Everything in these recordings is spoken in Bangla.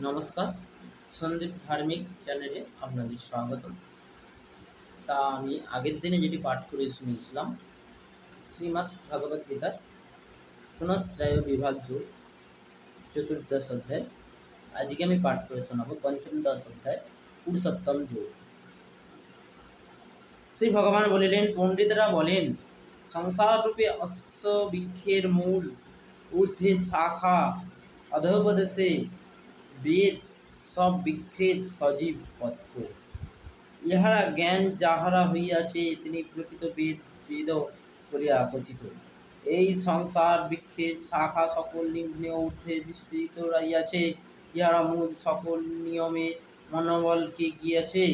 নমস্কার, সন্দীপ ধার্মিক চ্যানেলে আপনাদের স্বাগত। তা আমি আগের দিনে যেটি পাঠ করে শুনিয়েছিলাম শ্রীমদ্ ভগবদ গীতার গুণত্রয় বিভাজ্য চতুর্দশ অধ্যায়। আজকে আমি পাঠ করে শোনাবো পঞ্চমদশ অধ্যায় পুরুষোত্তম যোগ। শ্রী ভগবান বলিলেন, পণ্ডিতরা বলেন, সংসার রূপে অশ্ব বৃক্ষের মূল, ঊর্ধ্বে শাখা, অধোপদেশে বেদ, সব বৃক্ষের সজীব পত্র। ইহারা জ্ঞান যাহারা হইয়াছে, তিনি প্রকৃত বেদ করিয়া কচিত। এই সংসার বৃক্ষের শাখা সকল নিম্নে ঊর্ধ্বে বিস্তৃত রহিয়াছে, ইহারা মূল সকল নিয়মে মনোবলকে গিয়াছে।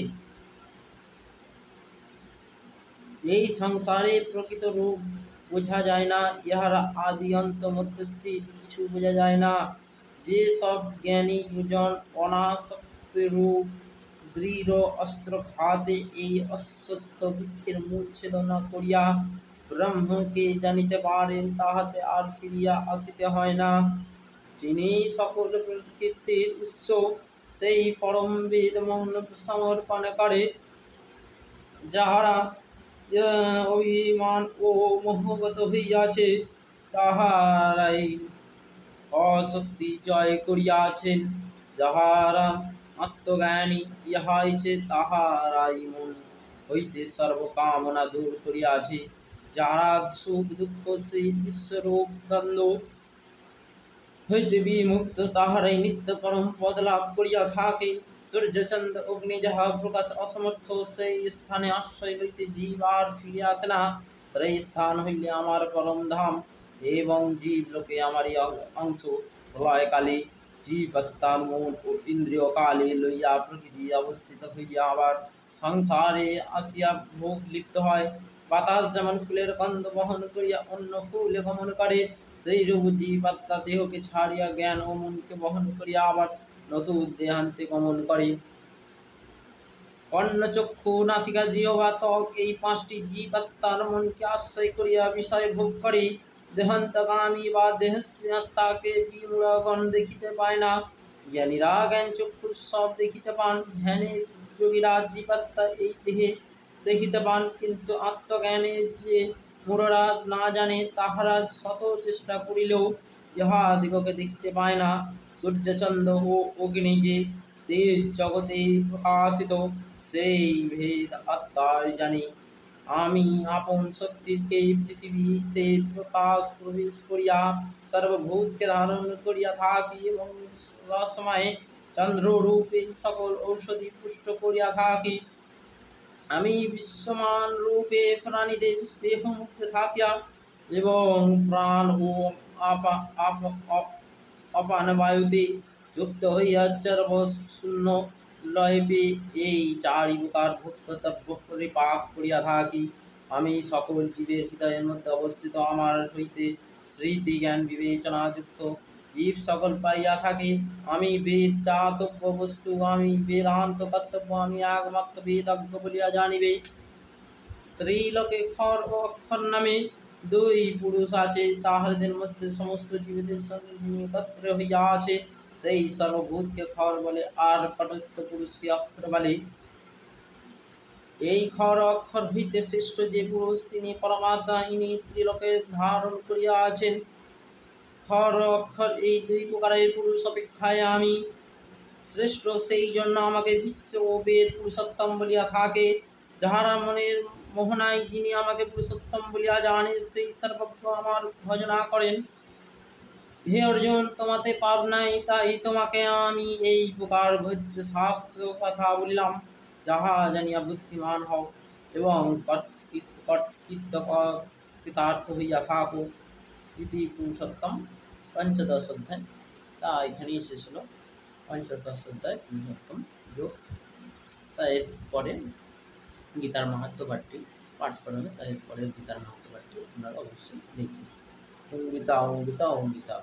এই সংসারে প্রকৃত রূপ বোঝা যায় না, ইহারা আদি অন্ত মধ্যস্থিতি কিছু বোঝা যায় না। যে সব জ্ঞানী গুজন অনাসক্ত রূপ দৃঢ় অস্ত্রঘাতে এই অশ্বত্থ বৃক্ষের মূল ছেদনা করিয়া ব্রহ্মকে জানিতে পারেন, তাহাতে আর ফিরিয়া আসিতে হয় না। যিনি সকল প্রকৃতির উৎস, সেই পরম বেদ মৌন সমর্পণ করে। যাহারা অভিমান ও মোহগত হইয়াছে, তাহারাই অশক্তি জয় করিয়াছেন। যাহারা আত্মজ্ঞানী ইহাইছে, তাহারাই মন হইতে সর্বকামনা দূর করিয়াছে। যারা সুখ দুঃখ সেই বিশ্বরূপ দ্বন্দ্ব হইতে বিমুক্ত, তাহারাই নিত্য পরম পদ লাভ করিয়া থাকে। সূর্য চন্দ্র অগ্নি যাহা প্রকাশ অসমর্থ, সেই স্থানে আশ্রয় লইতে জীব আর ফিরে আসে না। সেই স্থান হইলে আমার পরম ধাম, এবং জীব লোকে আমারই অংশ। প্রলয়কালে জীবাত্মার মন ও ইন্দ্রিয় কালে লইয়া প্রকৃতি অবস্থিত হইয়া আবার সংসারে আসিয়া ভোগ লিপ্ত হয়। বাতাস যেমন ফুলের গন্ধ বহন করিয়া অন্য ফুলে গমন করে, সেই রূপ জীবাত্মা দেহকে ছাড়িয়া জ্ঞান ও মনকে বহন করিয়া আবার নতুন দেহান্তে গমন করে। কর্ণ, চক্ষু, নাসিকা, জিহ্বা, ত্বক এই পাঁচটি জীবাত্মার মনকে আশ্রয় করিয়া বিষয় ভোগ করে। দেহান্তগামী বা দেহস্থ আত্মাকে বিমূঢ়গণ দেখিতে পায় না। জ্ঞানীরা জ্ঞান চক্ষুর সব দেখিতে পান। ধ্যানের যোগীরা জীবাত্মা এই দেহে দেখিতে পান, কিন্তু আত্মজ্ঞানে যে মূঢ়রা না জানে, তাহারা শত চেষ্টা করিলেও ইহাদিগকে দেখিতে পায় না। সূর্য চন্দ্র ও অগ্নি যে তেজ জগতে প্রকাশিত, সেই ভেদ আত্মাই জানে। আমি আপন শক্তিকে পৃথিবীতে প্রবেশ করিয়া সর্বভূতকে ধারণ করিয়া থাকি, এবং রসময়ে চন্দ্ররূপে সকল ঔষধি পুষ্ট করিয়া থাকি। আমি বিশ্বমান রূপে প্রাণীদের দেহমুক্ত থাকিয়া এবং প্রাণ ও অপান বায়ুতে যুক্ত হইয়া সর্বশূন্য লয় পেয়ে এই চারি প্রকার ভোক্তব্য পরিপাক করিয়া থাকি। আমি সকল জীবের হৃদয়ের মধ্যে অবস্থিত। আমার হইতে স্মৃতি জ্ঞান বিবেচনা যুক্ত জীব সকল পাইয়া থাকে। আমি বেদ চাতব্য বস্তু, আমি বেদান্ত কর্তব্য, আমি একমাত্র বেদজ্ঞ বলিয়া জানিবে। ত্রিলোকে ক্ষর ও অক্ষর নামে দুই পুরুষ আছে, তাহাদের মধ্যে সমস্ত জীবদের সঙ্গে যিনি একত্র হইয়া আছে, সেই সর্বভূতকে ক্ষর বলে, আর তটস্থ পুরুষকে অক্ষর বলে। এই ক্ষর অক্ষর হইতে শ্রেষ্ঠ যে পুরুষ, তিনি পরমাত্মা, ইনি ত্রিলোকে ধারণ করিয়া আছেন। ক্ষর অক্ষর এই দুই প্রকারের পুরুষ অপেক্ষায় আমি শ্রেষ্ঠ, সেই জন্য আমাকে বিশ্ব ও বেদ পুরুষোত্তম বলিয়া থাকে। যাহারা মনের মোহনায় যিনি আমাকে পুরুষোত্তম বলিয়া জানে, সেই সর্বজ্ঞ আমার ভজনা করেন। হে অর্জুন, তোমাতে পাপ নাই, তাই তোমাকে আমি এই প্রকার ভোজ্য শাস্ত্র কথা বলিলাম, যাহা জানিয়া বুদ্ধিমান হও এবং কৃতার্থ হইয়া থাকো। ইতি পুরুষোত্তম পঞ্চদশ অধ্যায়। তা এখানেই শেষ হলো পঞ্চদশ অধ্যায় পুরুষোত্তম যোগ। তা এরপরে গীতার মাহাত্ম্য পাঠটি পাঠ করা হবে। তাই এরপরে গীতার মাহাত্ম্য পাঠটি আপনারা অবশ্যই দেখবেন। ওম গীতা, ওম গীতা, ওম গীতা।